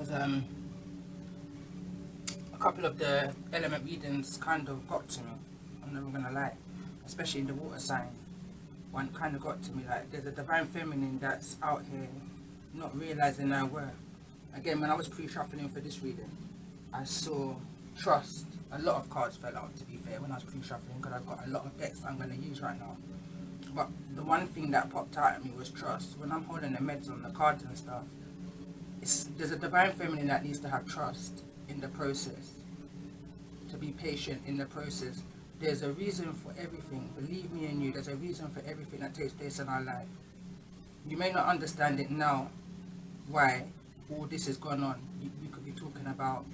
because a couple of the element readings kind of got to me. I'm never gonna lie, especially in the water sign. One kind of got to me, like there's a divine feminine that's out here not realizing their worth. Again, when I was pre-shuffling for this reading, I saw trust. A lot of cards fell out, to be fair, when I was pre-shuffling, because I've got a lot of decks I'm going to use right now. But the one thing that popped out at me was trust. When I'm holding the meds on the cards and stuff, there's a divine feminine that needs to have trust in the process, to be patient in the process. There's a reason for everything. Believe me and you, there's a reason for everything that takes place in our life. You may not understand it now, why all this has gone on. We could be talking about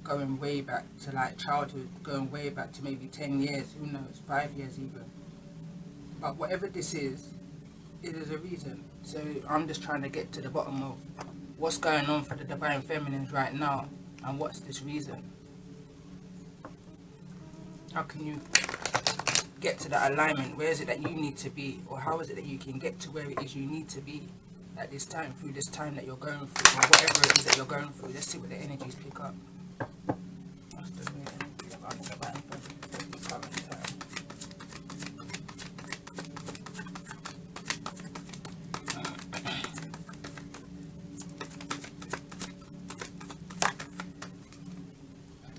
going way back to like childhood, going way back to maybe 10 years, who knows, 5 years even. But whatever this is, it is a reason. So I'm just trying to get to the bottom of what's going on for the divine feminines right now, and what's this reason. How can you get to that alignment? Where is it that you need to be, or how is it that you can get to where it is you need to be at this time, through this time that you're going through, or whatever it is that you're going through. Let's see what the energies pick up. What's the new energy about the divine feminine current time?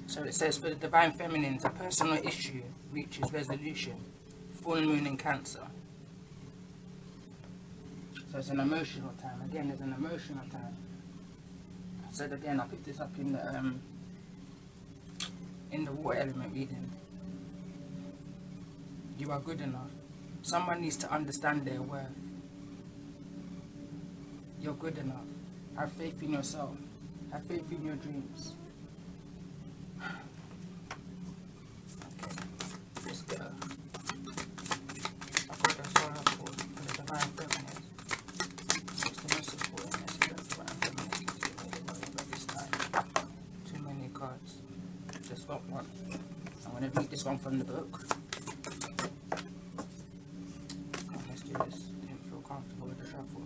So it says, for the divine feminines, a personal issue reaches resolution. Full moon in Cancer. So it's an emotional time. Again, there's an emotional time. I said again, I picked this up in the water element reading. You are good enough. Someone needs to understand their worth. You're good enough. Have faith in yourself. Have faith in your dreams. Let's go. I've got a solar for the divine feminine. What's the most important message of the divine feminine this time? Too many cards. Just got one. I'm going to read this one from the book. Let's do this. Didn't feel comfortable with the shuffle.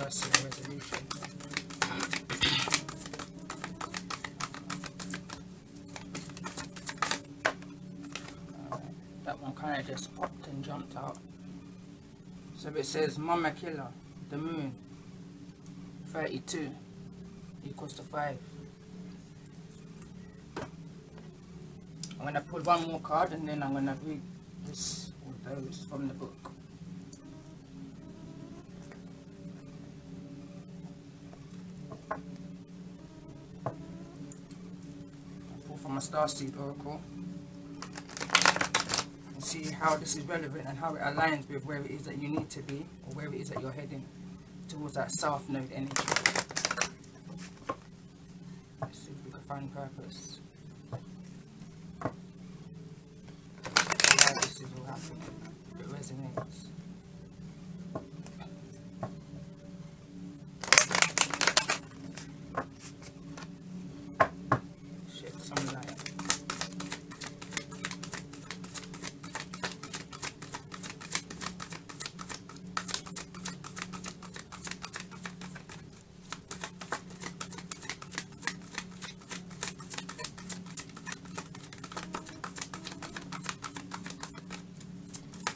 Resolution. That one kind of just popped and jumped out. So it says Mama Killer, the moon, 32 equals to 5. I'm going to pull one more card and then I'm going to read this or those from the book. From a starseed oracle, and see how this is relevant and how it aligns with where it is that you need to be, or where it is that you're heading towards that south node energy. Let's see if we can find purpose. See how this is all happening, if it resonates.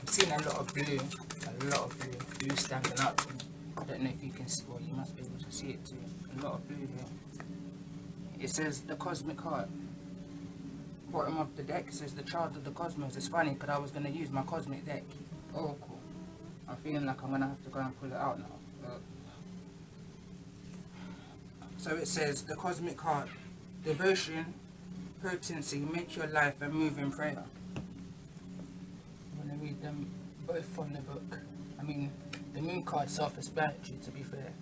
Seen a lot of blue standing up. I don't know if you can see, well, you must be able to see it too. A lot of blue here. It says the cosmic heart. Bottom of the deck says the child of the cosmos. It's funny because I was going to use my cosmic deck oracle. I'm feeling like I'm going to have to go and pull it out now. So it says the cosmic heart. Devotion, potency, make your life a moving prayer. Read them both from the book. I mean, the moon card self-explanatory, to be fair.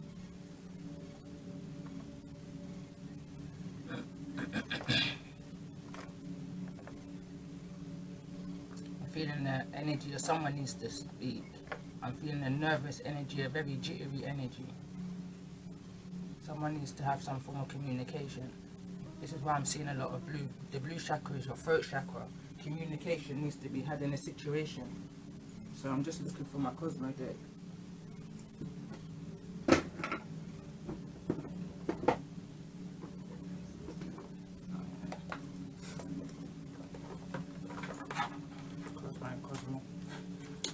I'm feeling the energy that someone needs to speak. I'm feeling a nervous energy, a very jittery energy. Someone needs to have some form of communication. This is why I'm seeing a lot of blue. The blue chakra is your throat chakra. Communication needs to be had in a situation. So I'm just looking for my Cosmo deck.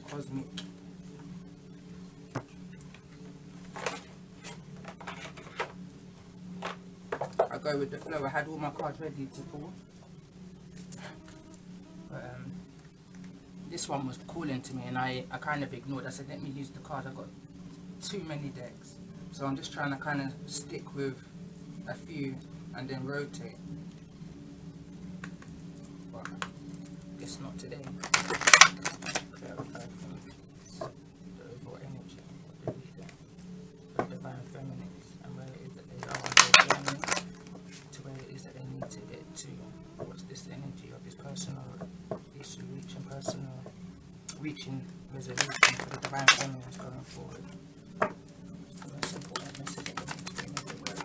Cosmic. I go with the flow. I had all my cards ready to pull. But this one was calling to me and I kind of ignored. I said, let me use the card. I've got too many decks. So I'm just trying to kind of stick with a few and then rotate. But it's not today. Clarify things. The overall energy of the reader. For divine feminines and where it is that they are on their journey to where it is that they need to get to. What's this energy of this personal issue, reaching resolution for the divine feminines going forward. It's the most important message that we need to be made aware of.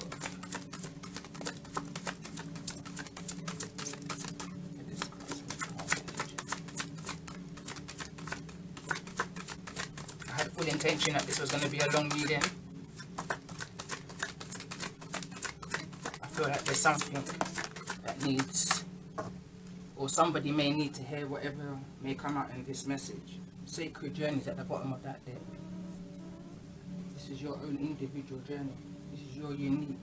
For this cosmic energy. I had full intention that this was going to be a long reading. I feel like there's something that needs, or somebody may need to hear whatever may come out in this message. Sacred journeys at the bottom of that deck. This is your own individual journey. This is your unique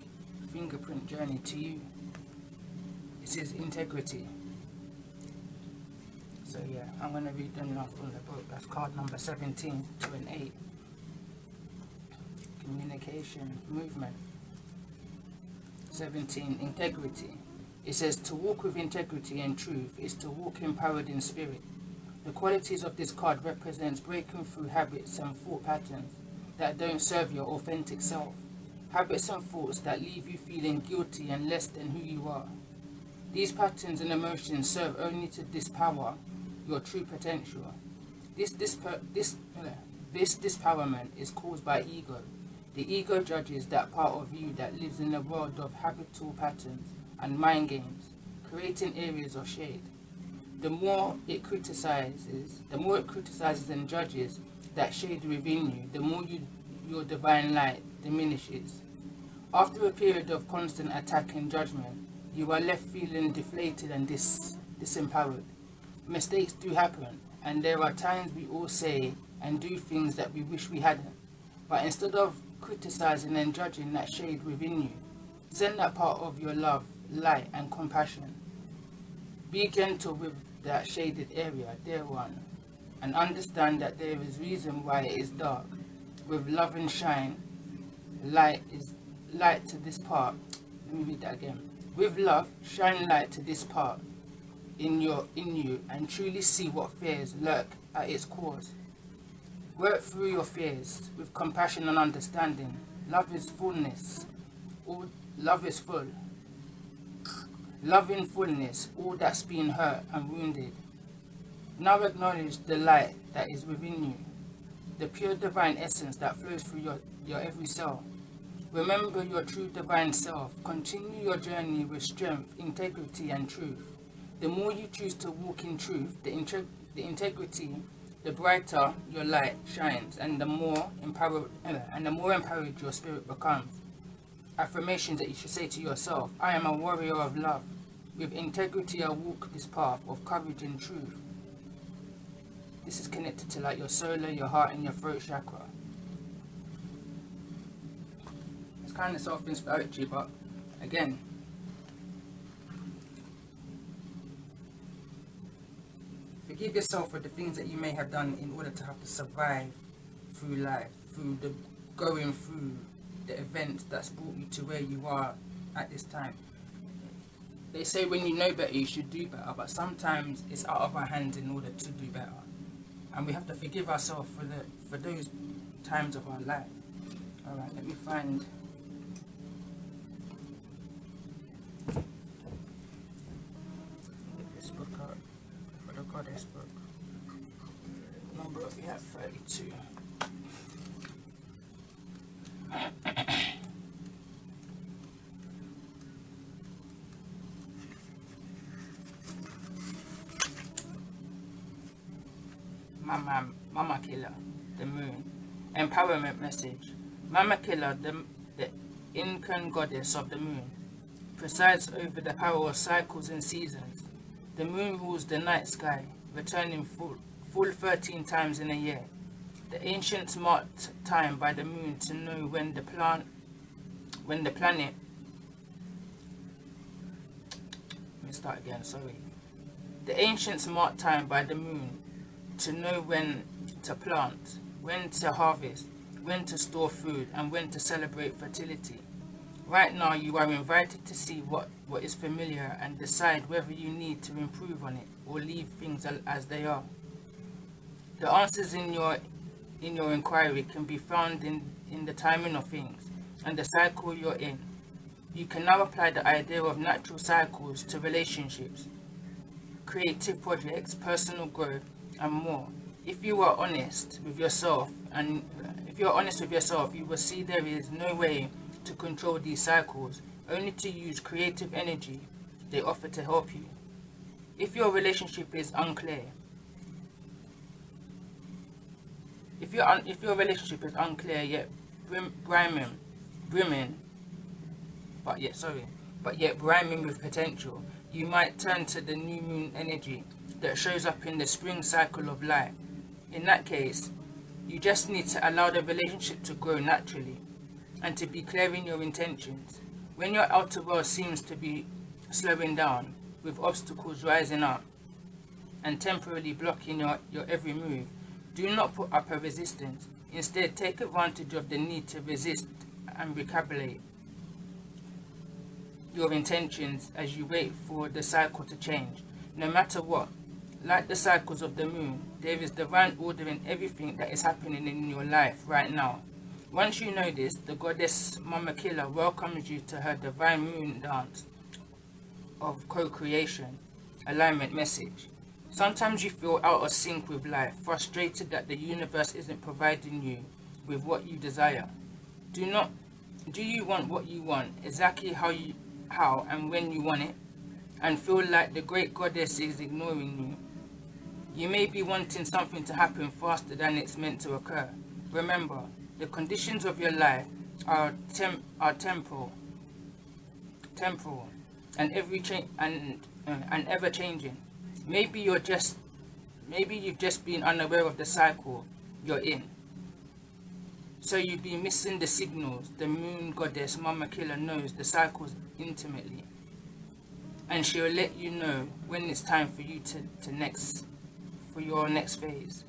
fingerprint journey to you. This is integrity. So yeah, I'm going to read them now from the book. That's card number 17, 2 and 8. Communication, movement. 17, integrity. It says, to walk with integrity and truth is to walk empowered in spirit. The qualities of this card represents breaking through habits and thought patterns that don't serve your authentic self. Habits and thoughts that leave you feeling guilty and less than who you are. These patterns and emotions serve only to dispower your true potential. This dispowerment is caused by ego. The ego judges that part of you that lives in a world of habitual patterns and mind games, creating areas of shade. The more it criticizes and judges that shade within you, the more your divine light diminishes. After a period of constant attack and judgment, you are left feeling deflated and disempowered. Mistakes do happen, and there are times we all say and do things that we wish we hadn't. But instead of criticizing and judging that shade within you, send that part of your love, light and compassion. Be gentle with that shaded area, dear one, and understand that there is reason why it is dark. With love and shine, light to this part. Let me read that again. With love, shine light to this part in you, and truly see what fears lurk at its cause. Work through your fears with compassion and understanding. Love is fullness. All love is full. Love in fullness all that's been hurt and wounded. Now acknowledge the light that is within you, the pure divine essence that flows through your every cell. Remember your true divine self. Continue your journey with strength, integrity and truth. The more you choose to walk in truth, the integrity, the brighter your light shines, and the more empowered your spirit becomes. Affirmations that you should say to yourself: I am a warrior of love. With integrity I walk this path of courage and truth. This is connected to like your solar, your heart and your throat chakra. It's kind of self-explanatory, but again, forgive yourself for the things that you may have done in order to have to survive through life, through the going through the events that's brought you to where you are at this time. They say when you know better, you should do better, but sometimes it's out of our hands in order to do better. And we have to forgive ourselves for those times of our life. Alright, let me find... get this book out for the Goddess book. Number we have 32. Mama Killer, the moon. Empowerment message. Mama Killer, the Incan goddess of the moon, presides over the power of cycles and seasons. The moon rules the night sky, returning full 13 times in a year. The ancients marked time by the moon to know when the planet. Let me start again. Sorry. The ancients marked time by the moon to know when to plant, when to harvest, when to store food, and when to celebrate fertility. Right now, you are invited to see what is familiar and decide whether you need to improve on it or leave things as they are. The answers in your inquiry can be found in the timing of things and the cycle you're in. You can now apply the idea of natural cycles to relationships, creative projects, personal growth, and more. If you are honest with yourself, you will see there is no way to control these cycles, only to use creative energy they offer to help you. If your relationship is unclear, yet brimming with potential, you might turn to the new moon energy that shows up in the spring cycle of life. In that case, you just need to allow the relationship to grow naturally and to be clear in your intentions. When your outer world seems to be slowing down, with obstacles rising up and temporarily blocking your every move, do not put up a resistance. Instead, take advantage of the need to resist and recalibrate your intentions as you wait for the cycle to change. No matter what, like the cycles of the moon, there is divine order in everything that is happening in your life right now. Once you know this, the goddess Mama Killer welcomes you to her divine moon dance of co-creation, alignment message. Sometimes you feel out of sync with life, frustrated that the universe isn't providing you with what you desire. Do you want what you want exactly how and when you want it, and feel like the great goddess is ignoring you? You may be wanting something to happen faster than it's meant to occur. Remember, the conditions of your life are temporal, and ever changing. Maybe you've just been unaware of the cycle you're in. So you've been missing the signals. The moon goddess Mama Killer knows the cycles intimately, and she'll let you know when it's time for you for your next phase.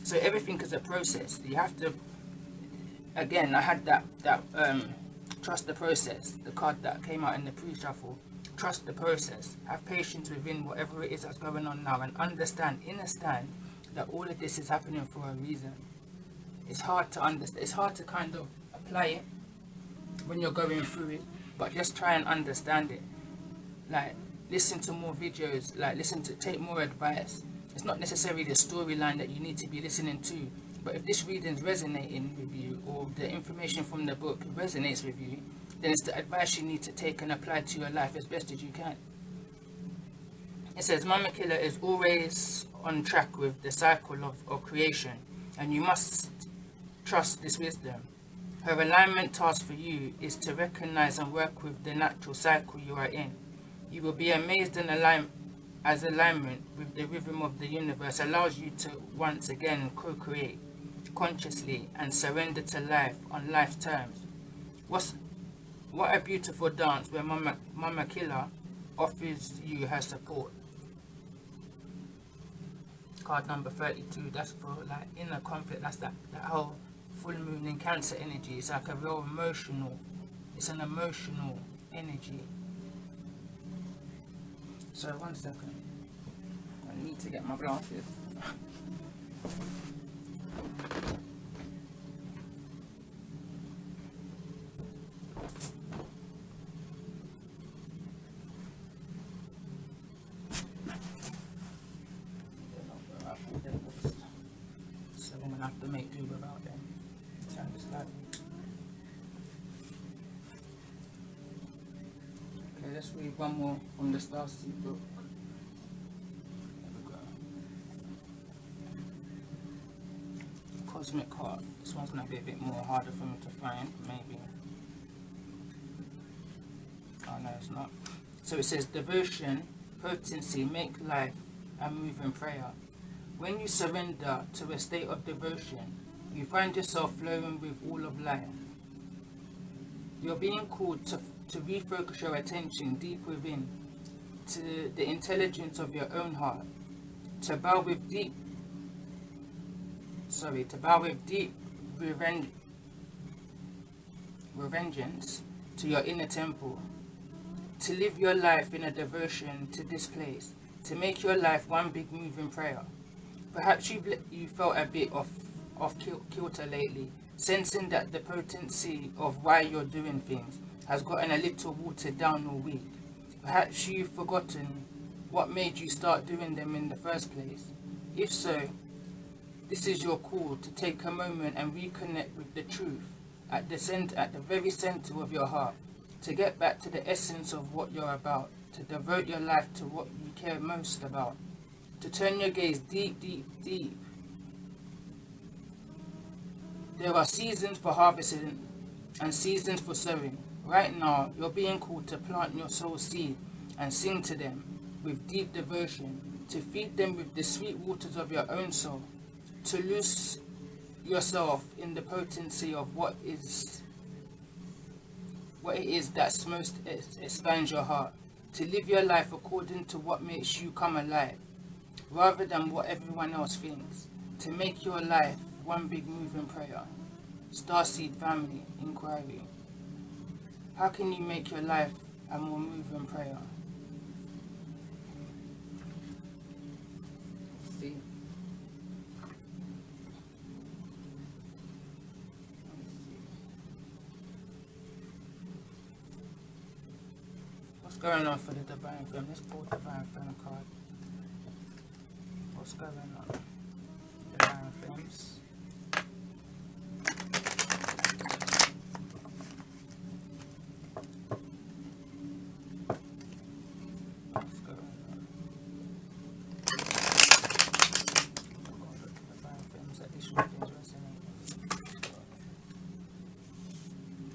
So everything is a process. You have to. Again, I had that trust the process. The card that came out in the pre-shuffle. Trust the process. Have patience within whatever it is that's going on now, and understand that all of this is happening for a reason. It's hard to understand. It's hard to kind of apply it when you're going through it, but just try and understand it. Like, listen to more videos. Like, take more advice. It's not necessarily the storyline that you need to be listening to, but if this reading's resonating with you, or the information from the book resonates with you, then it's the advice you need to take and apply to your life as best as you can. It says Mama Killer is always on track with the cycle of creation, and you must trust this wisdom. Her alignment task for you is to recognize and work with the natural cycle you are in. You will be amazed as alignment with the rhythm of the universe allows you to once again co-create consciously and surrender to life on life's terms. What a beautiful dance where Mama Killer offers you her support. Card number 32, that's for like inner conflict. That's that whole full moon in Cancer energy. It's like a real emotional, it's an emotional energy. So 1 second, I need to get my glasses. So I'm gonna have to make do without them. Okay, let's read one more from the Starseed book. There we go. cosmic heart. This one's going to be a bit more harder for me to find, maybe. Oh no, it's not. So it says devotion, potency, make life, and move in prayer. When you surrender to a state of devotion, you find yourself flowing with all of life. You're being called to refocus your attention deep within, to the intelligence of your own heart, to bow with deep reverence to your inner temple, to live your life in a devotion to this place, to make your life one big move in prayer. Perhaps you felt a bit off kilter lately, sensing that the potency of why you're doing things has gotten a little watered down or weak. Perhaps you've forgotten what made you start doing them in the first place. If so, this is your call to take a moment and reconnect with the truth at the very center of your heart, to get back to the essence of what you're about, to devote your life to what you care most about, to turn your gaze deep, deep, deep. There are seasons for harvesting and seasons for sowing. Right now, you're being called to plant your soul seed and sing to them with deep devotion, to feed them with the sweet waters of your own soul, to lose yourself in the potency of what it is that most expands your heart, to live your life according to what makes you come alive, rather than what everyone else thinks, to make your life one big move in prayer. Starseed family inquiry. How can you make your life a more move in prayer? Let's see. What's going on for the Divine Femme? Let's pull Divine Femme card. What's going on? Divine Femmes. What's going on? Divine Femmes, at least what is resonating.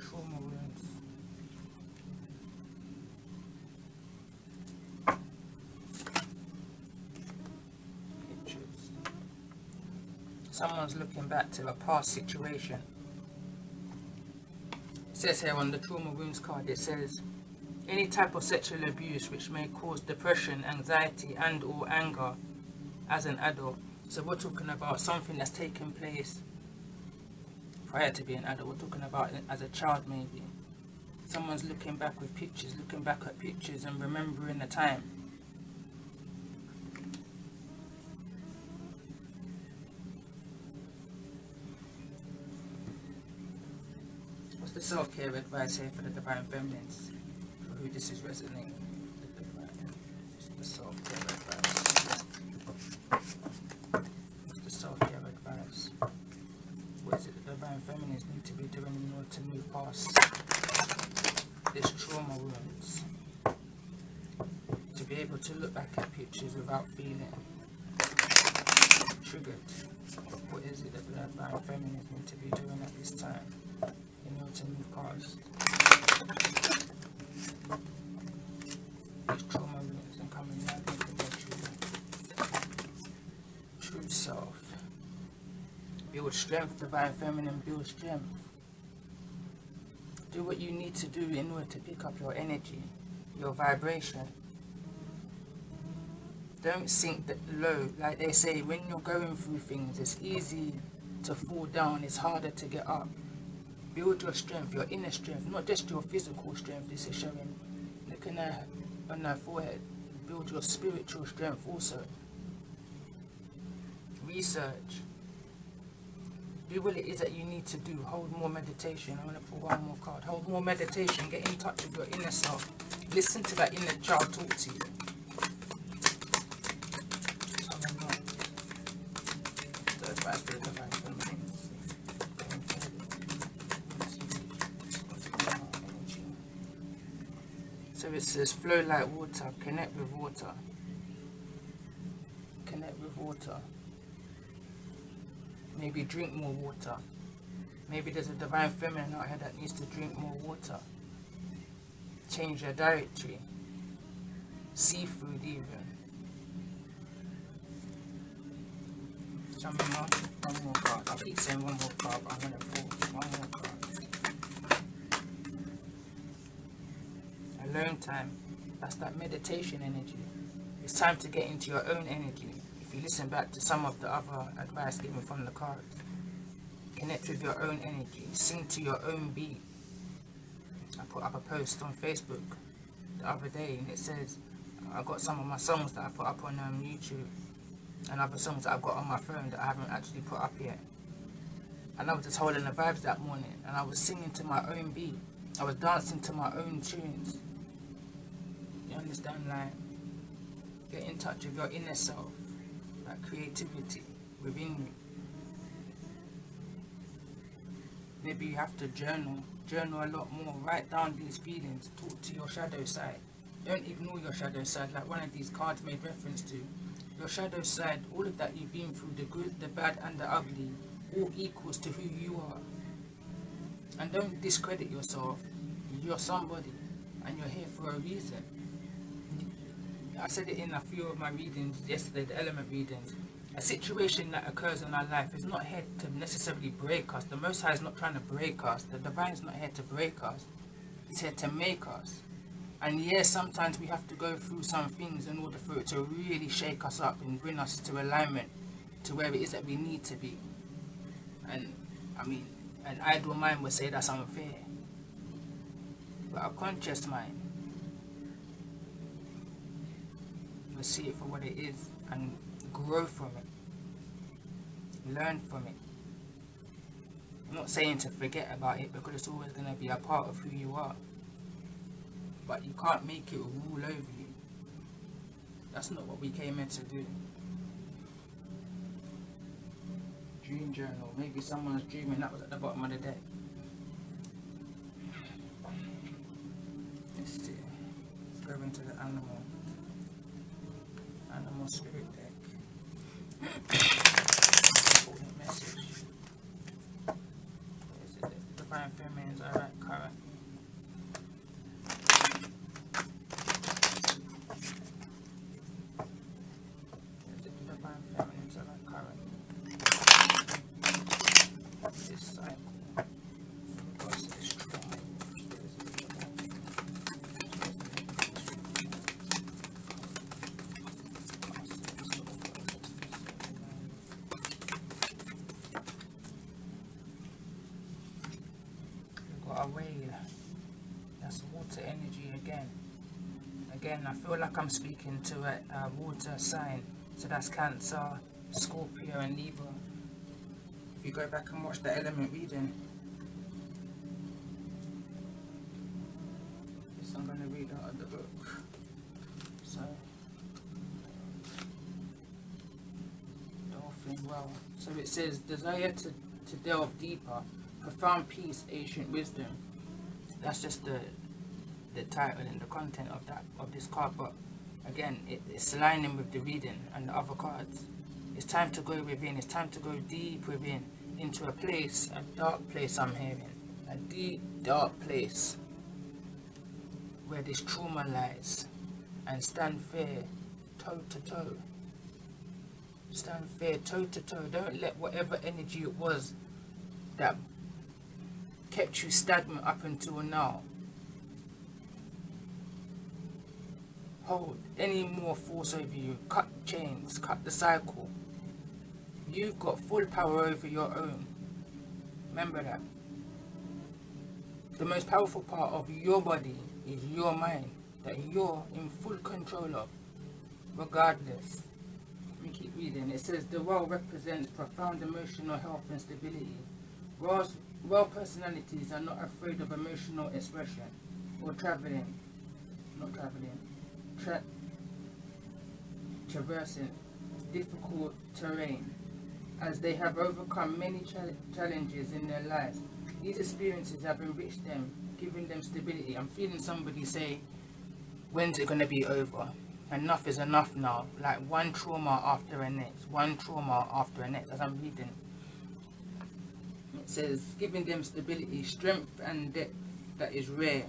Trauma wounds. Someone's looking back to a past situation. It says here on the trauma wounds card, it says, any type of sexual abuse which may cause depression, anxiety and or anger as an adult. So we're talking about something that's taken place prior to being an adult. We're talking about it as a child maybe. Someone's looking back with pictures, looking back at pictures and remembering the time. The self-care advice here for the Divine Feminines, for who this is resonating. The self-care advice. What's the self-care advice? What is it the Divine Feminines need to be doing in order to move past this trauma wounds? To be able to look back at pictures without feeling triggered. What is it that the Divine Feminines need to be doing at this time in order to move past these trauma wounds and come in line with their true self? Build strength, Divine Feminine, build strength. Do what you need to do in order to pick up your energy, your vibration. Don't sink low. Like they say, when you're going through things, it's easy to fall down, it's harder to get up. Build your strength, your inner strength, not just your physical strength. This is showing, looking at on her forehead. Build your spiritual strength also. Research. Do what it is that you need to do. Hold more meditation. I'm going to pull one more card. Hold more meditation. Get in touch with your inner self. Listen to that inner child talk to you. The advice for the Divine Feminine. So it says, flow like water, connect with water. Connect with water. Maybe drink more water. Maybe there's a divine feminine out here that needs to drink more water. Change your dietary. Seafood even. One more card. I keep saying one more card, but I'm going to pull one more card. Alone time. That's that meditation energy. It's time to get into your own energy. If you listen back to some of the other advice given from the cards, connect with your own energy. Sing to your own beat. I put up a post on Facebook the other day, and it says, I got some of my songs that I put up on YouTube, and other songs that I've got on my phone that I haven't actually put up yet. And I was just holding the vibes that morning, and I was singing to my own beat. I was dancing to my own tunes. You understand? Like, get in touch with your inner self, that creativity within you. Maybe you have to journal a lot more. Write down these feelings. Talk to your shadow side. Don't ignore your shadow side, like one of these cards made reference to. Your shadow side, all of that you've been through, the good, the bad and the ugly, all equals to who you are. And don't discredit yourself. You're somebody, and you're here for a reason. I said it in a few of my readings yesterday, the element readings. A situation that occurs in our life is not here to necessarily break us. The Most High is not trying to break us. The Divine is not here to break us. It's here to make us. And yes, sometimes we have to go through some things in order for it to really shake us up and bring us to alignment to where it is that we need to be. And I mean, an idle mind would say that's unfair. But a conscious mind will see it for what it is and grow from it. Learn from it. I'm not saying to forget about it, because it's always going to be a part of who you are. But you can't make it rule over you. That's not what we came here to do. Dream journal. Maybe someone's dreaming that was at the bottom of the deck. Let's see. Go into the animal spirit deck. Important message. Is it the Divine Femines are at current? That's water energy again. I feel like I'm speaking to a water sign. So that's Cancer, Scorpio and Libra. If you go back and watch the element reading, this I'm going to read out of the book. So, Dolphin Well. So it says, desire to delve deeper, profound peace, ancient wisdom. That's just the title and the content of this card, but again, it's aligning with the reading and the other cards. It's time to go within. It's time to go deep within, into a place, a dark place. I'm hearing a deep, dark place where this trauma lies, and stand fair, toe to toe. Stand fair, toe to toe. Don't let whatever energy it was that kept you stagnant up until now hold any more force over you. Cut chains, cut the cycle. You've got full power over your own. Remember that. The most powerful part of your body is your mind, that you're in full control of, regardless. Let me keep reading. It says the well represents profound emotional health and stability. Well personalities are not afraid of emotional expression or traversing difficult terrain, as they have overcome many challenges in their lives. These experiences have enriched them, giving them stability. I'm feeling somebody say, when's it going to be over? Enough is enough now. Like one trauma after the next, one trauma after the next. As I'm reading, says, giving them stability, strength and depth that is rare.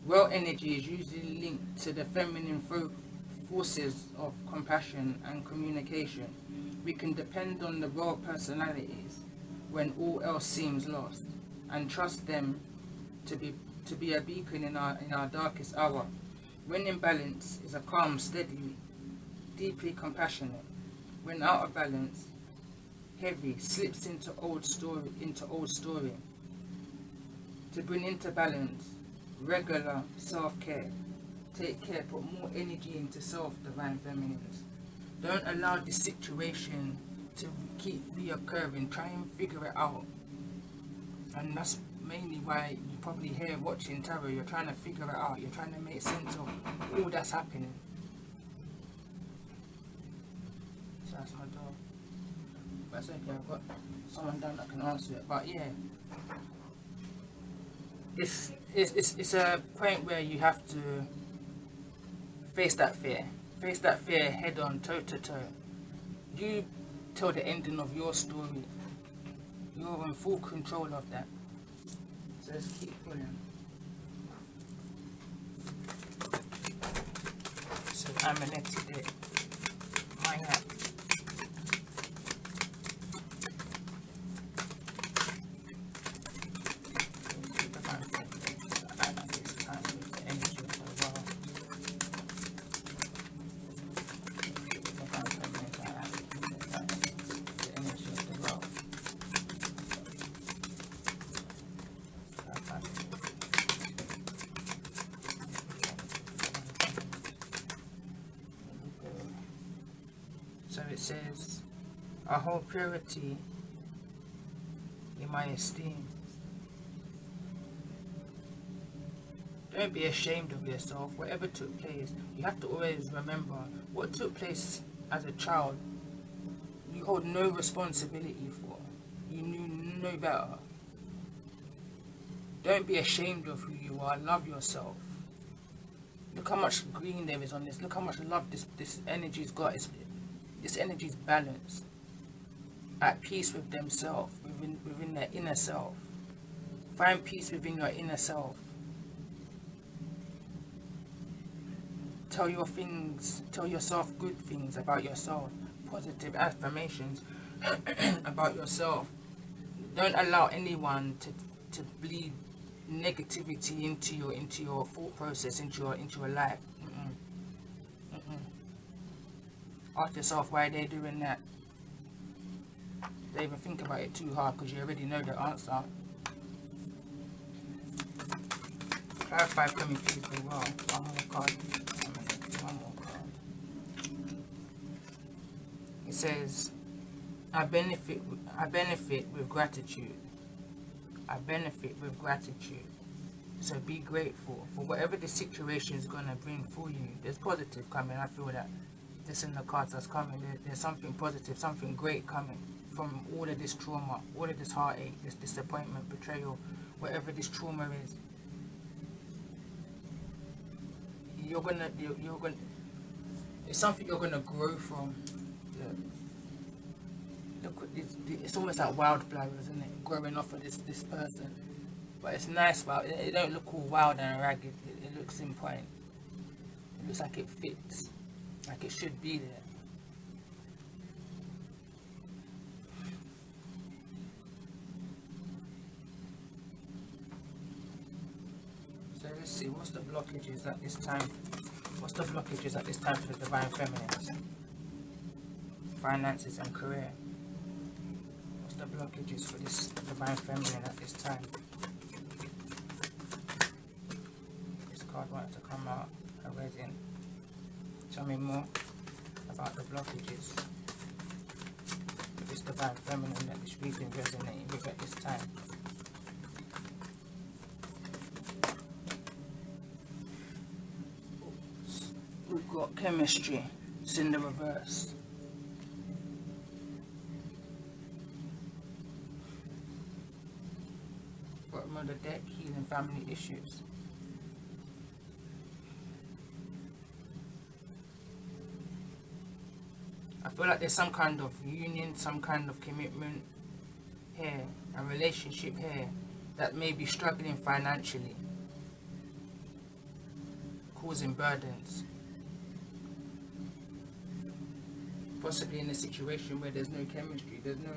Well energy is usually linked to the feminine forces of compassion and communication. We can depend on the well personalities when all else seems lost, and trust them to be a beacon in our darkest hour. When in balance is a calm, steady, deeply compassionate. When out of balance, heavy, slips into old story. To bring into balance, regular self-care. Take care, put more energy into self, divine feminines. Don't allow this situation to keep reoccurring. Try and figure it out. And that's mainly why you probably hear watching tarot. You're trying to figure it out. You're trying to make sense of all that's happening. So that's my door. But it's okay, I've got someone down that can answer it. But yeah, it's a point where you have to face that fear head on, toe to toe. You tell the ending of your story. You're in full control of that. So let's keep pulling. So I'm an today. My hat. So it says, I hold purity in my esteem. Don't be ashamed of yourself. Whatever took place, you have to always remember what took place as a child. You hold no responsibility for. You knew no better. Don't be ashamed of who you are. Love yourself. Look how much green there is on this. Look how much love this energy's got. This energy is balanced, at peace with themselves, within their inner self. Find peace within your inner self. Tell yourself good things about yourself, positive affirmations about yourself. Don't allow anyone to bleed negativity into your thought process, into your life. Ask yourself why they're doing that. Don't even think about it too hard because you already know the answer. Clarify for me please as well. One more card. It says, I benefit with gratitude. I benefit with gratitude. So be grateful for whatever the situation is going to bring for you. There's positive coming. I feel that this in the cards that's coming. There's something positive, something great coming from all of this trauma, all of this heartache, this disappointment, betrayal, whatever this trauma is. You're gonna it's something you're gonna grow from. Look, it's almost like wildflowers, isn't it? Growing off of this person. But it's nice, but it don't look all wild and ragged. It looks in point. It looks like it fits. Like it should be there. So let's see, what's the blockages at this time? What's the blockages at this time for the Divine Feminines? Finances and career. What's the blockages for this Divine Feminine at this time? This card wanted to come out. A wedding. Tell me more about the blockages for this Divine Feminine that this reading resonating with at this time. We've got chemistry. It's in the reverse. Bottom of the deck, healing family issues. I feel like there's some kind of union, some kind of commitment here, a relationship here that may be struggling financially, causing burdens. Possibly in a situation where there's no chemistry, there's no,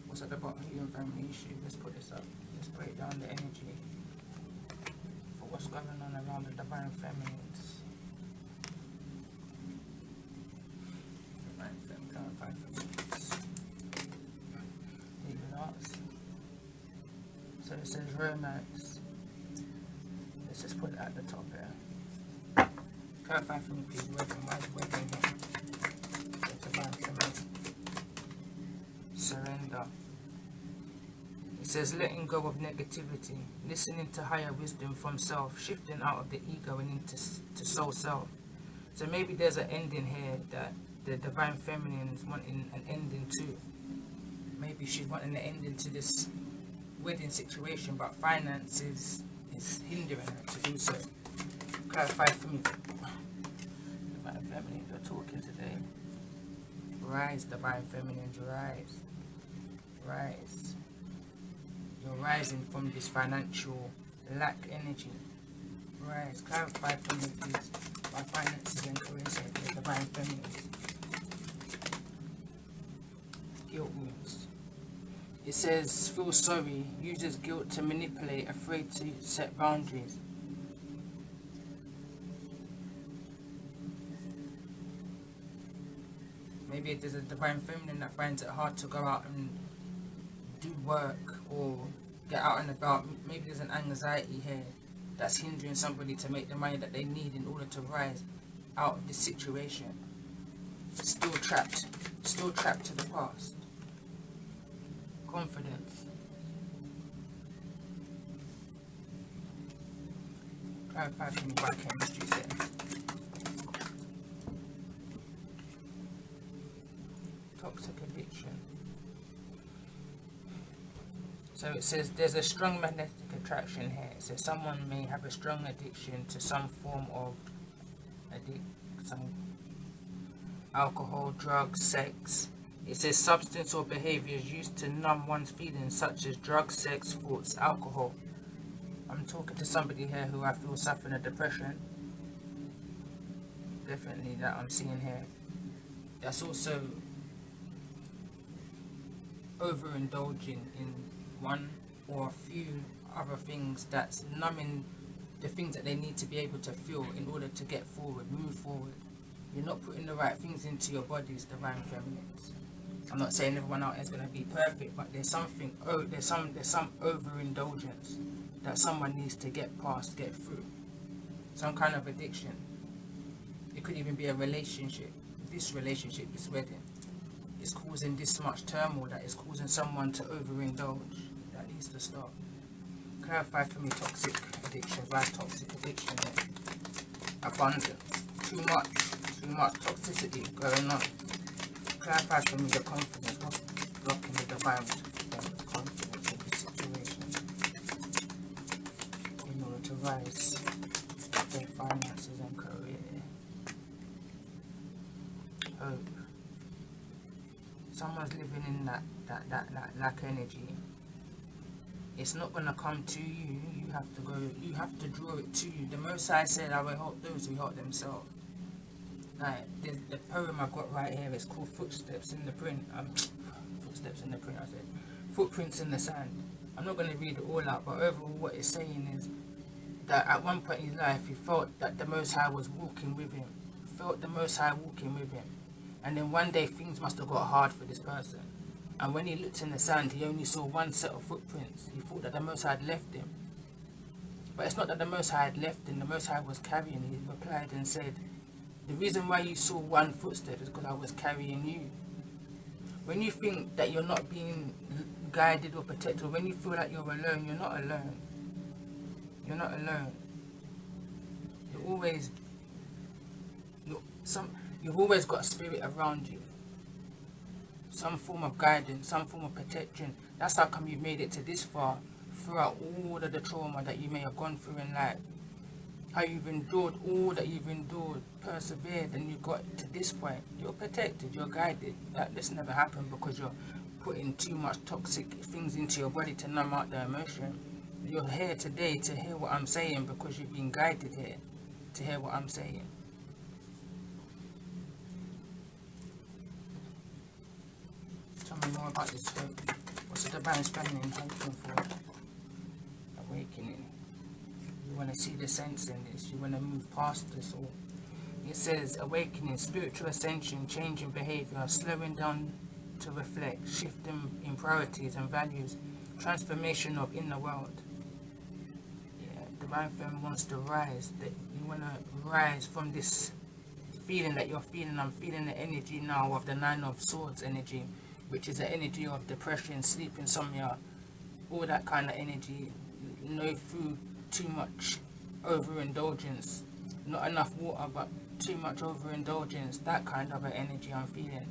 what's at the bottom, human family issue. Let's put this up. Let's break down the energy for what's going on around the divine feminines. Divine feminine, clarify feminines. Leave it arts. So it says romance. Let's just put it at the top here. Clarify for me, please. Working here. Surrender. It says letting go of negativity, listening to higher wisdom from self, shifting out of the ego and into soul self. So maybe there's an ending here that the divine feminine is wanting an ending to. Maybe she's wanting an ending to this wedding situation, but finances is hindering her to do so. Clarify for me. Divine feminine, you're talking today. Rise, divine feminine, rise. Rise. You're rising from this financial lack energy. Rise. Clarify for me, please. My finances and career side, the divine feminine. Guilt wounds. It says, feel sorry, uses guilt to manipulate, afraid to set boundaries. Maybe there's a divine feminine that finds it hard to go out and do work or get out and about. Maybe there's an anxiety here that's hindering somebody to make the money that they need in order to rise out of this situation. Still trapped to the past. Confidence. Clarify for me what chemistry says. Toxic addiction. So it says there's a strong magnetic attraction here. It says someone may have a strong addiction to some form of some alcohol, drugs, sex. It says substance or behaviors used to numb one's feelings, such as drugs, sex, thoughts, alcohol. I'm talking to somebody here who I feel suffering a depression. Definitely that I'm seeing here. That's also overindulging in one or a few other things that's numbing the things that they need to be able to feel in order to get forward, move forward. You're not putting the right things into your bodies, divine feminines. I'm not saying everyone out there is going to be perfect, but there's something, there's some overindulgence that someone needs to get past, get through. Some kind of addiction. It could even be a relationship. This relationship, this wedding, is causing this much turmoil that is causing someone to overindulge. That needs to stop. Clarify for me toxic addiction. Why toxic addiction? Abundant. Too much toxicity going on. Clarify for me the confidence. What's blocking the divine confidence in this situation in order to rise their finances and career. Hope. Someone's living in that lack energy. It's not going to come to you. You have to draw it to you. The Most High said, I will help those who help themselves. Like, the poem I got right here is called Footsteps in the Print. Footsteps in the Print, I said. Footprints in the Sand. I'm not going to read it all out, but overall what it's saying is that at one point in his life, he felt that the Most High was walking with him. Felt the Most High walking with him. And then one day things must have got hard for this person. And when he looked in the sand, he only saw one set of footprints. He thought that the Most High had left him. But it's not that the Most High had left him. The Most High was carrying him. He replied and said, the reason why you saw one footstep is because I was carrying you. When you think that you're not being guided or protected, or when you feel like you're alone, you're not alone. You're not alone. You've always got a spirit around you. Some form of guidance, some form of protection. That's how come you've made it to this far, throughout all of the trauma that you may have gone through in life. How you've endured all that you've endured, persevered, and you got to this point. You're protected, you're guided. This never happened because you're putting too much toxic things into your body to numb out the emotion. You're here today to hear what I'm saying because you've been guided here to hear what I'm saying. Tell me more about this hope. What's the divine feminine hoping for? Awakening. You want to see the sense in this. You want to move past this all. It says awakening, spiritual ascension, changing behavior, slowing down to reflect, shifting in priorities and values, transformation of inner world. Yeah, divine femme wants to rise. That you want to rise from this feeling that you're feeling. I'm feeling the energy now of the Nine of Swords energy, which is the energy of depression, sleep insomnia, all that kind of energy. No food, too much overindulgence, not enough water, but too much overindulgence. That kind of an energy I'm feeling.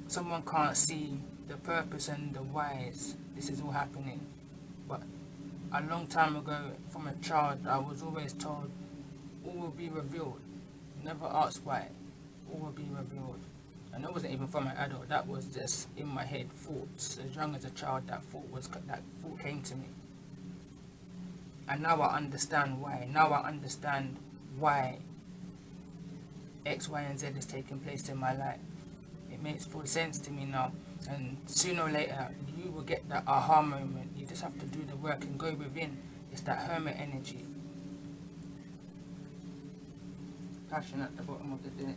Someone can't see the purpose and the whys this is all happening. But a long time ago, from a child, I was always told, all will be revealed. Never ask why. All will be revealed. And that wasn't even from an adult. That was just in my head, thoughts. As young as a child, that thought came to me. And now I understand why. Now I understand why X, Y, and Z is taking place in my life. It makes full sense to me now. And sooner or later, you will get that aha moment. You just have to do the work and go within. It's that hermit energy. Passion at the bottom of the deck.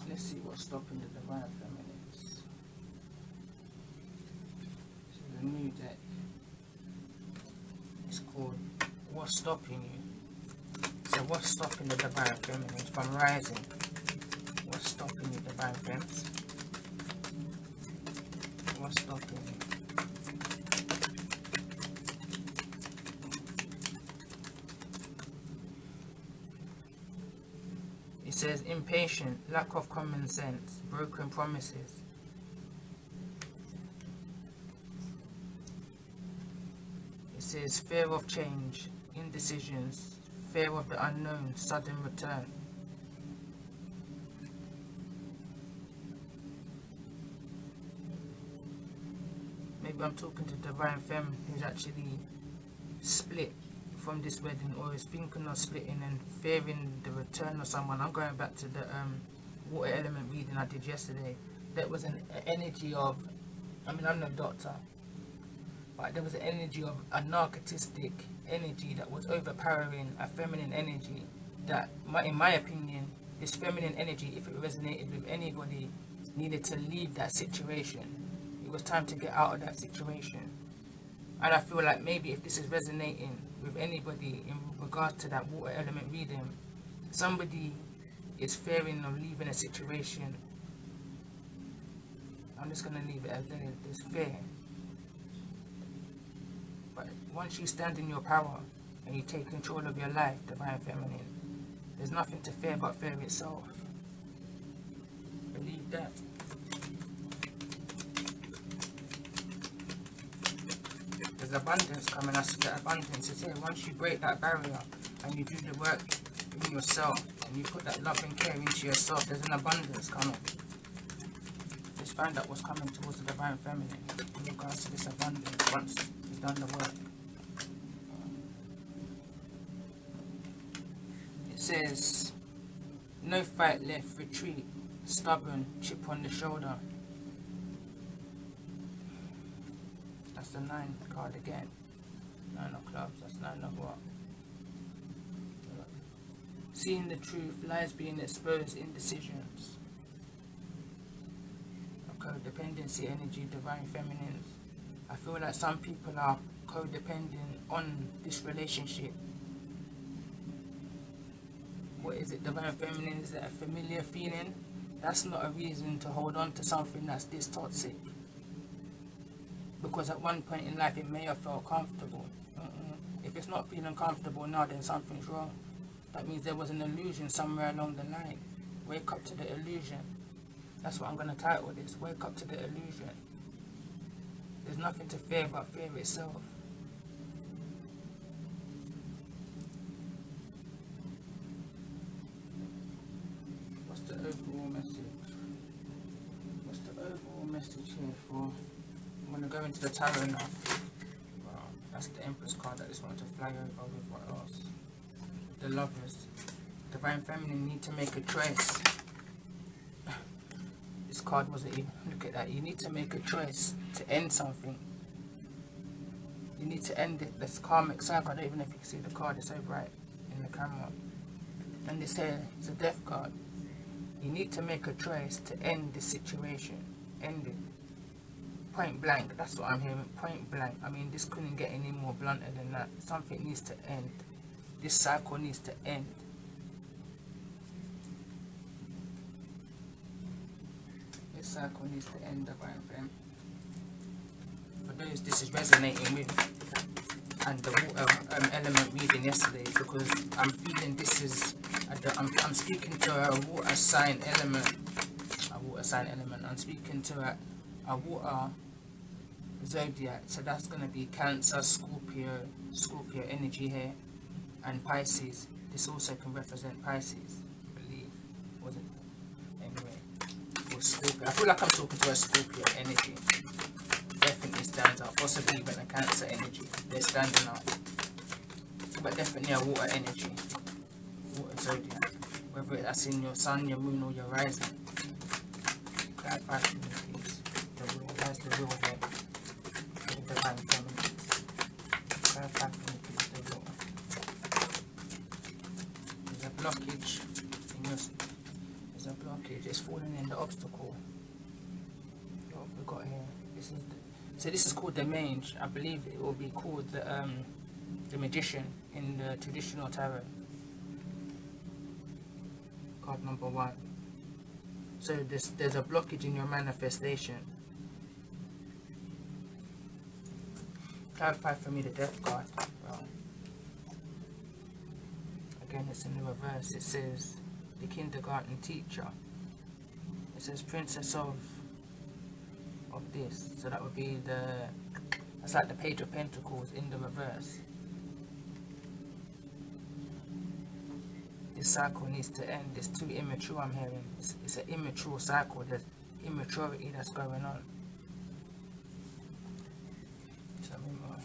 Let's see what's stopping the divine feminines. This is a new deck. It's called What's Stopping You? So what's stopping the divine feminines from rising? What's stopping you, divine femmes? What's stopping you? It says impatient, lack of common sense, broken promises. It says fear of change, indecisions, fear of the unknown, sudden return. Maybe I'm talking to divine femme who's actually split from this wedding, or is thinking of splitting and fearing the return of someone. I'm going back to the water element reading I did yesterday. There was an energy of, I'm no doctor, but there was an energy of a narcissistic energy that was overpowering a feminine energy that, in my opinion, this feminine energy, if it resonated with anybody, needed to leave that situation. It was time to get out of that situation. And I feel like maybe if this is resonating with anybody in regards to that water element reading, somebody is fearing of leaving a situation. I'm just going to leave it as there. There's fear. But once you stand in your power and you take control of your life, divine feminine, there's nothing to fear but fear itself. Believe that. There's abundance coming. I see that abundance is here. Once you break that barrier and you do the work in yourself and you put that love and care into yourself, there's an abundance coming. Just find out what's coming towards the divine feminine in regards to this abundance once you've done the work. It says, no fight left, retreat, stubborn, chip on the shoulder. That's the 9 card again. 9 of clubs, that's 9 of what? Seeing the truth, lies being exposed, indecisions. Codependency energy, divine feminines. I feel like some people are codependent on this relationship. What is it, divine feminine? Is it a familiar feeling? That's not a reason to hold on to something that's this toxic. Because at one point in life it may have felt comfortable. If it's not feeling comfortable now, then something's wrong. That means there was an illusion somewhere along the line. Wake up to the illusion. That's what I'm going to title this. Wake up to the illusion. There's nothing to fear but fear itself. What's the overall message? message here for... I'm going to go into the tarot now. Wow, that's the Empress card. I just wanted to fly over with what else. The Lovers. Divine Feminine need to make a choice. This card wasn't even... Look at that. You need to make a choice to end something. You need to end it. This karmic cycle. I don't even know if you can see the card. It's so bright in the camera. And this here is a Death card. You need to make a choice to end this situation. End it. Point blank. That's what I'm hearing. Point blank. I mean, this couldn't get any more blunter than that. Something needs to end. This cycle needs to end. This cycle needs to end, Divine Femme. For those this is resonating with, and the water element reading yesterday, because I'm feeling this is... I'm speaking to a water sign element. I'm speaking to a water zodiac, so that's going to be Cancer, Scorpio energy here, and Pisces. This also can represent Pisces, I believe, was it? Anyway, or Scorpio. I feel like I'm talking to a Scorpio energy. Definitely stands out. Possibly even a Cancer energy. They're standing out, but definitely a water energy, water zodiac. Whether that's in your sun, your moon, or your rising. Clarify for me, please. The will. That's the will here. The Divine Feminine. Clarify for me, please. The will. There's a blockage in your... There's a blockage. It's falling in the obstacle. What have we got here? This is the... So this is called the Mage. I believe it will be called the Magician in the traditional tarot. Card number 1. So there's a blockage in your manifestation. Clarify for me the Death card. Well, again, it's in the reverse. It says the kindergarten teacher. It says Princess of this. So that would be that's like the Page of Pentacles in the reverse. This cycle needs to end. It's too immature, I'm hearing. It's an immature cycle. There's immaturity that's going on. Tell me more.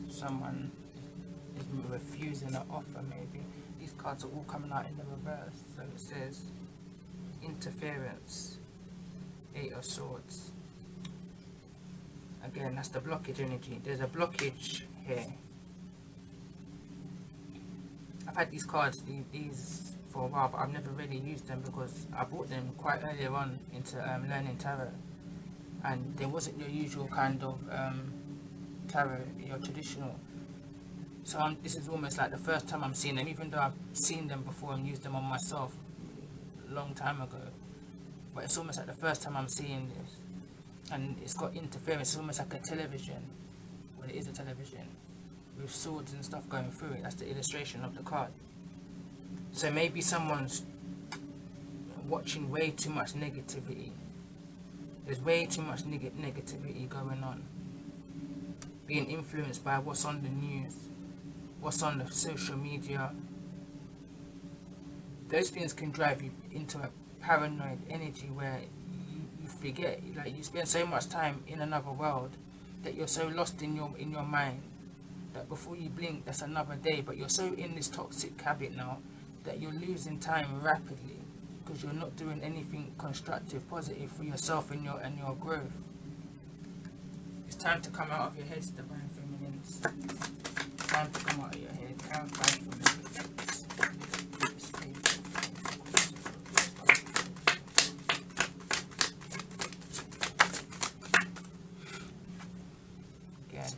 Someone refusing an offer, maybe. These cards are all coming out in the reverse. So it says interference, 8 of Swords. Again, that's the blockage energy. There's a blockage here. I've had these cards, these for a while, but I've never really used them because I bought them quite earlier on into learning tarot, and there wasn't your usual kind of tarot, your traditional. So this is almost like the first time I'm seeing them, even though I've seen them before and used them on myself a long time ago. But it's almost like the first time I'm seeing this. And it's got interference. It's almost like a television. Well, it is a television with swords and stuff going through it. That's the illustration of the card. So maybe someone's watching way too much negativity. There's way too much negativity going on. Being influenced by what's on the news, what's on the social media. Those things can drive you into a paranoid energy where you forget, like you spend so much time in another world that you're so lost in your mind that before you blink that's another day. But you're so in this toxic habit now that you're losing time rapidly because you're not doing anything constructive, positive for yourself and your growth. It's time to come out of your heads, Divine Feminines. Time to come out of your head. Clarify for me. Again.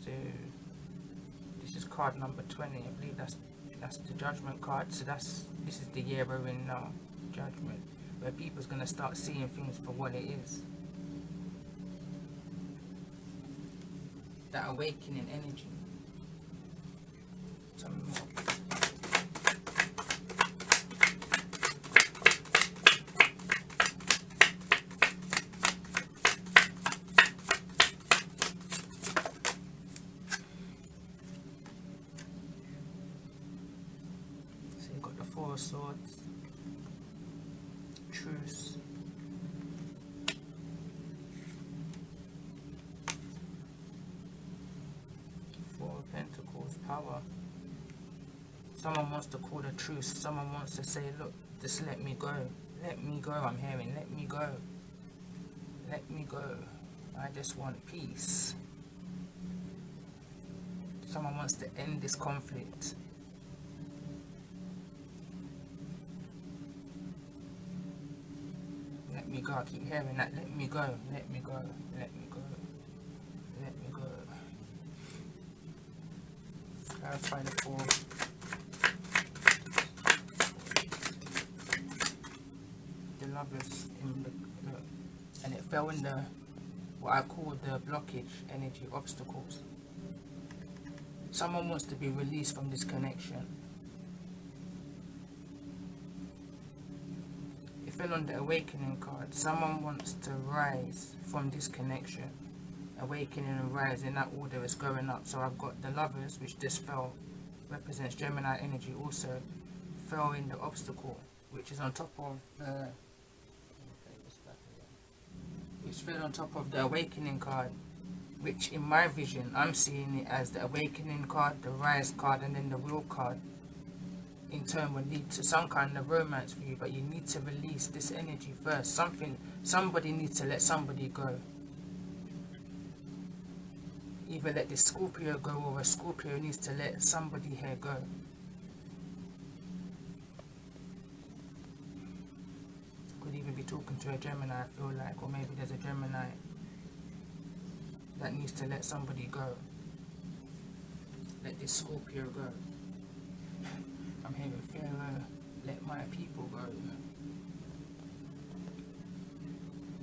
So this is card number 20. I believe that's the Judgment card. So this is the year we're in now. Judgment. Where people's going to start seeing things for what it is. That awakening energy. Four of Swords, Truce, Four of Pentacles, Power. Someone wants to call a truce. Someone wants to say, look, just let me go. Let me go, I'm hearing. Let me go. Let me go. I just want peace. Someone wants to end this conflict. Let me go. I keep hearing that. Let me go. Let me go. Let me go. Let me go. Clarify the Four. The Lovers in the look, and it fell in the what I call the blockage energy, obstacles. Someone wants to be released from this connection. It fell on the Awakening card. Someone wants to rise from this connection. Awakening and rise, in that order is going up. So I've got the Lovers, which just fell, represents Gemini energy, also fell in the obstacle, which is on top of the fell on top of the Awakening card, which in my vision I'm seeing it as the Awakening card, the Rise card, and then the Wheel card in turn will lead to some kind of romance for you. But you need to release this energy first. Somebody needs to let somebody go. Either let this Scorpio go, or a Scorpio needs to let somebody here go. Could even be talking to a Gemini, I feel like, or maybe there's a Gemini that needs to let somebody go. Let this Scorpio go. I'm hearing Pharaoh, let my people go.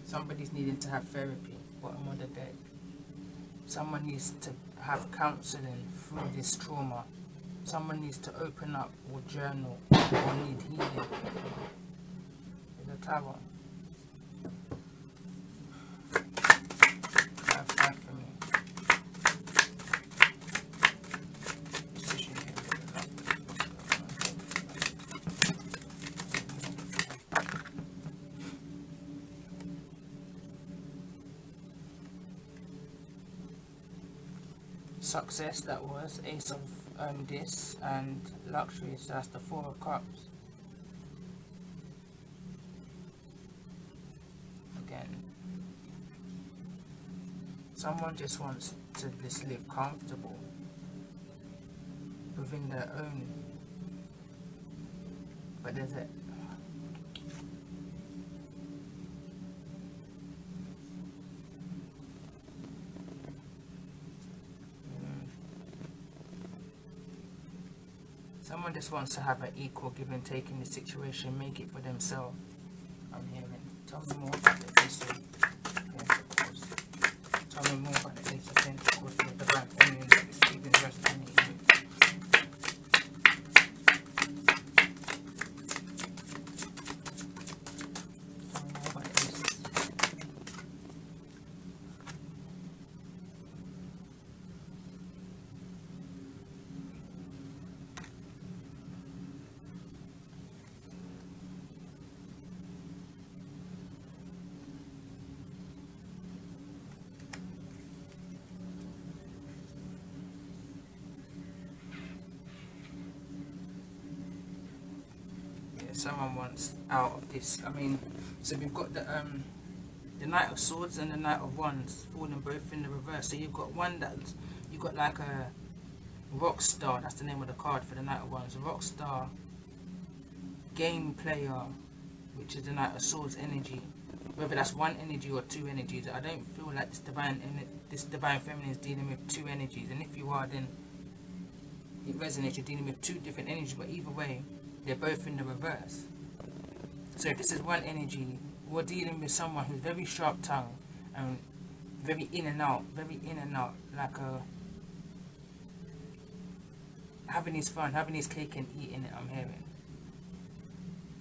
Somebody's needing to have therapy, bottom of the deck. Someone needs to have counseling through this trauma. Someone needs to open up or journal or need healing. There's a Tower. Clarify for me. Decision here. Success, that was Ace of this, and luxury, so that's the Four of Cups. Again, someone just wants to just live comfortable within their own, but there's a someone just wants to have an equal give and take in the situation, make it for themselves. I'm hearing. Tell me more about the Ace of Pentacles. Tell me more about the Ace of Pentacles with the Divine Feminine that is keeping resonating with. Tell me more about the Ace. Someone wants out of this. I mean, so we've got the Knight of Swords and the Knight of Wands falling both in the reverse. So you've got one that you've got like a rock star. That's the name of the card for the Knight of Wands. A rock star, game player, which is the Knight of Swords energy. Whether that's one energy or two energies, I don't feel like this divine feminine is dealing with two energies. And if you are, then it resonates. You're dealing with two different energies. But either way, they're both in the reverse. So if this is one energy, we're dealing with someone who's very sharp tongue and very in and out, like a having his fun, having his cake and eating it. I'm hearing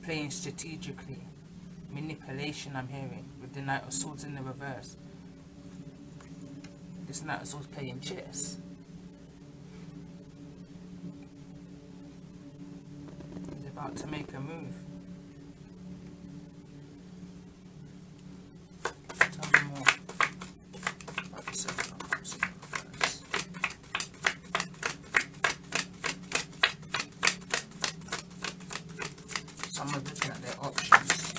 playing strategically, manipulation. I'm hearing with the Knight of Swords in the reverse. This Knight of Swords playing chess. out to make a move. Tell me more about the second one. Someone's looking at their options.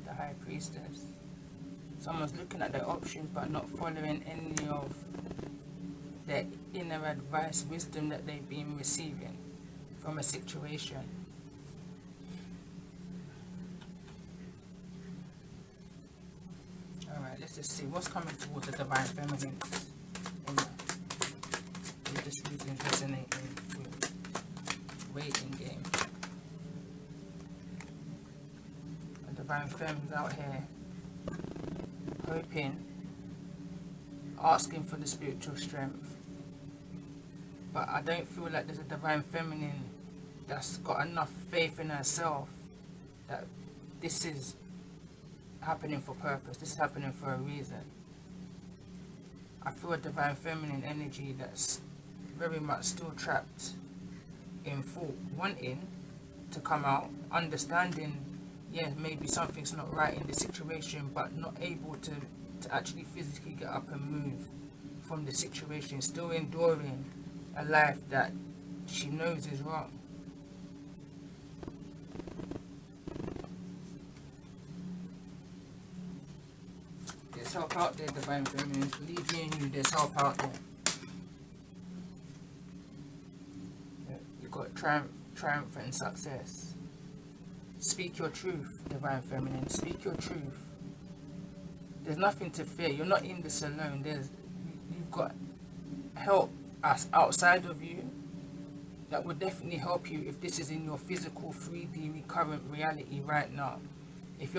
The High Priestess. Someone's looking at their options but not following any of their inner advice, wisdom that they've been receiving from a situation. Alright, let's just see what's coming towards the Divine Feminine. We're just really resonating with waiting game. The Divine Fem's out here hoping, asking for the spiritual strength, but I don't feel like there's a Divine Feminine that's got enough faith in herself that this is happening for purpose, this is happening for a reason. I feel a Divine Feminine energy that's very much still trapped in thought, wanting to come out, understanding, yeah, maybe something's not right in the situation, but not able to actually physically get up and move from the situation, still enduring a life that she knows is wrong. There's help out there, Divine Feminine. Believe me and you, there's help out there. You've got triumph and success. Speak your truth, Divine Feminine. Speak your truth. There's nothing to fear. You're not in this alone. You've got help outside of you that would definitely help you if this is in your physical 3D recurrent reality right now. If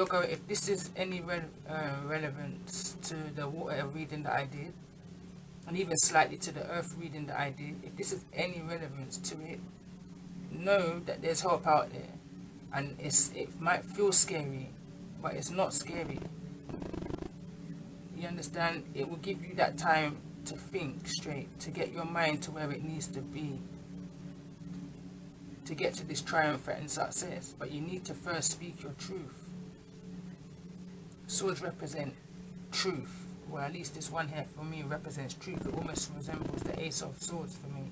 this is any relevance to the water reading that I did, and even slightly to the earth reading that I did, if this is any relevance to it, know that there's help out there. And it might feel scary, but it's not scary. You understand? It will give you that time to think straight, to get your mind to where it needs to be, to get to this triumph and success. But you need to first speak your truth. Swords represent truth. Well, at least this one here for me represents truth. It almost resembles the Ace of Swords for me.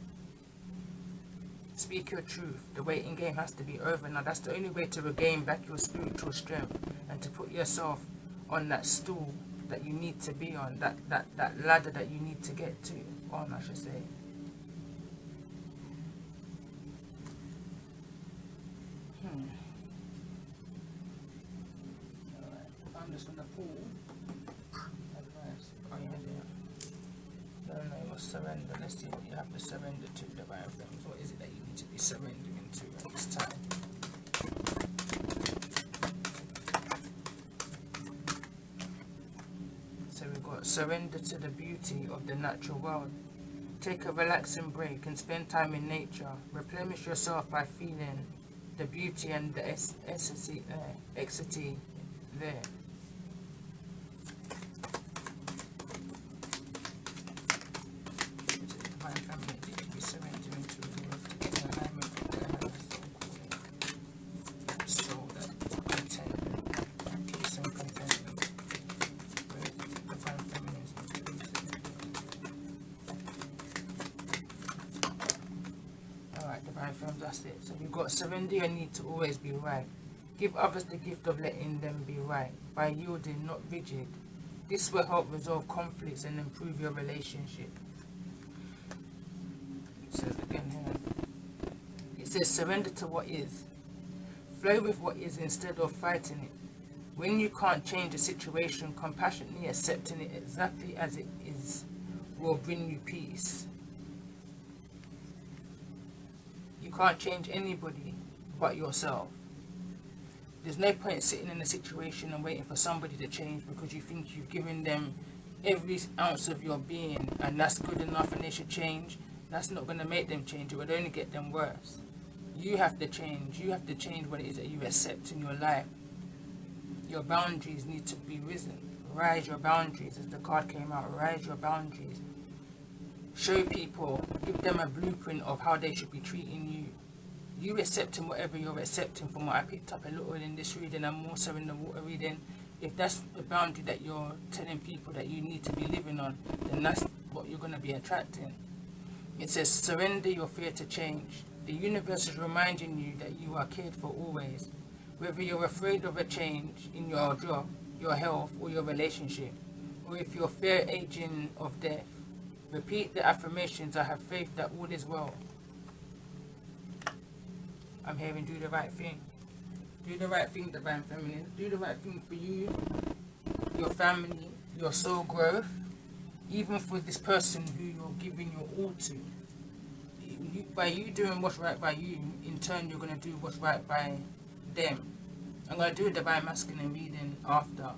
Speak your truth. The waiting game has to be over now. That's the only way to regain back your spiritual strength and to put yourself on that stool that you need to be on, that ladder that you need to get to on, I should say. Alright, I'm just gonna pull advice. Oh yeah, no, it was surrender. Let's see what you have to surrender to, Divine Femmes. What is it that you need to be surrendering to at this time? So we've got surrender to the beauty of the natural world. Take a relaxing break and spend time in nature. Replenish yourself by feeling the beauty and the ecstasy there. That's it. So we've got surrender your need to always be right. Give others the gift of letting them be right by yielding, not rigid. This will help resolve conflicts and improve your relationship. It says again here. It says surrender to what is. Flow with what is instead of fighting it. When you can't change a situation, compassionately accepting it exactly as it is will bring you peace. You can't change anybody but yourself. There's no point sitting in a situation and waiting for somebody to change because you think you've given them every ounce of your being and that's good enough and they should change. That's not going to make them change. It would only get them worse. You have to change. You have to change what it is that you accept in your life. Your boundaries need to be risen. Rise your boundaries, as the card came out. Rise your boundaries. show people, give them a blueprint of how they should be treating you. You accepting whatever you're accepting, from what I picked up a little in this reading and more so in the water reading. If that's the boundary that you're telling people that you need to be living on, then that's what you're going to be attracting. It says, surrender your fear to change. The universe is reminding you that you are cared for always. Whether you're afraid of a change in your job, your health, or your relationship, or if you're fear aging of death, repeat the affirmations, I have faith that all is well. I'm hearing do the right thing. Do the right thing, Divine Feminine. Do the right thing for you, your family, your soul growth, even for this person who you're giving your all to. By you doing what's right by you, in turn you're going to do what's right by them. I'm going to do a Divine Masculine reading after,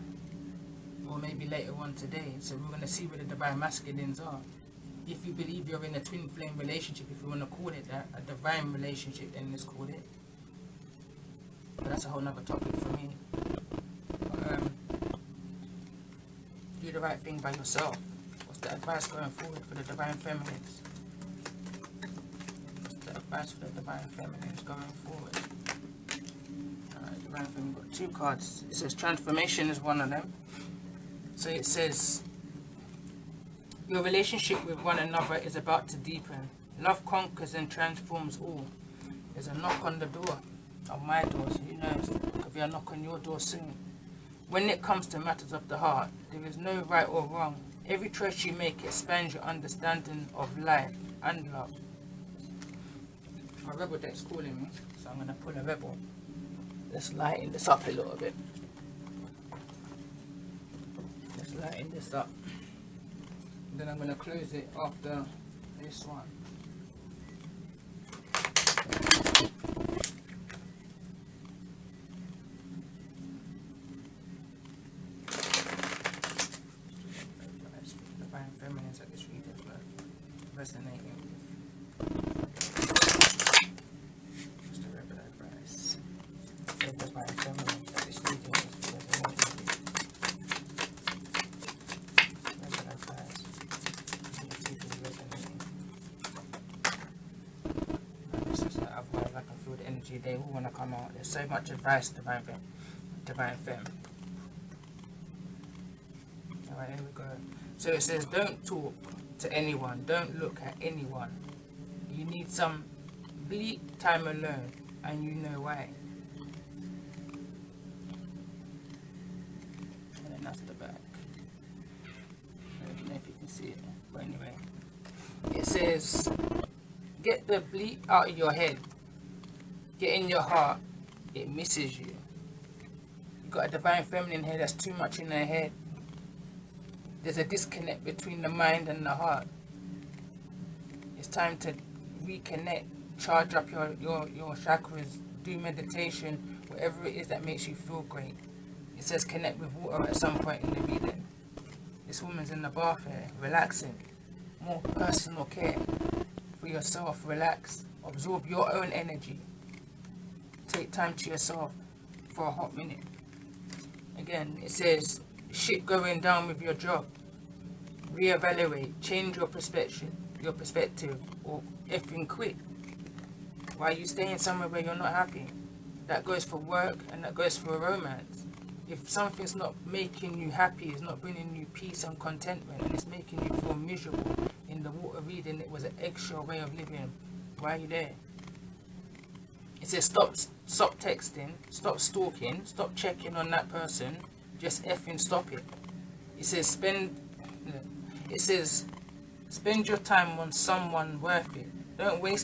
or maybe later on today, so we're going to see where the Divine Masculines are. If you believe you're in a twin flame relationship, if you want to call it that, a divine relationship, then let's call it. But that's a whole nother topic for me. Do the right thing by yourself. What's the advice going forward for the Divine Feminines? What's the advice for the Divine Feminines going forward? Alright, Divine Feminine, got 2 cards. It says transformation is one of them. So it says, your relationship with one another is about to deepen. Love conquers and transforms all. There's a knock on the door. On my doors, who knows? There could be a knock on your door soon. When it comes to matters of the heart, there is no right or wrong. Every choice you make expands your understanding of life and love. My rebel deck's calling me, so I'm going to pull a rebel. Let's lighten this up a little bit. Let's lighten this up. Then I'm going to close it after this one. Divine Feminines at this reading were resonating with. Just a rebel advice. Divine Feminines at this reading was resonating with. Rebel advice. Otherwise I can feel the energy, they all want to come out. There's so much advice, Divine Femme. Alright, here we go. So it says, don't talk to anyone, don't look at anyone. You need some bleak time alone, and you know why. And then that's the back. I don't know if you can see it, but anyway. It says, get the bleak out of your head. Get in your heart. It misses you. You got a Divine Feminine here that's too much in her head. There's a disconnect between the mind and the heart. It's time to reconnect, charge up your chakras, do meditation, whatever it is that makes you feel great. It says connect with water at some point in the reading. This woman's in the bath here, relaxing. More personal care for yourself. Relax, absorb your own energy. Take time to yourself for a hot minute. Again, it says shit going down with your job. Reevaluate, change your perspective, or effing quit. Why are you staying somewhere where you're not happy? That goes for work and that goes for romance. If something's not making you happy, it's not bringing you peace and contentment, and it's making you feel miserable, in the water reading it was an eggshell way of living, why are you there? It says stop texting, stop stalking, stop checking on that person, just effing stop it. It says spend your time on someone worth it. Don't waste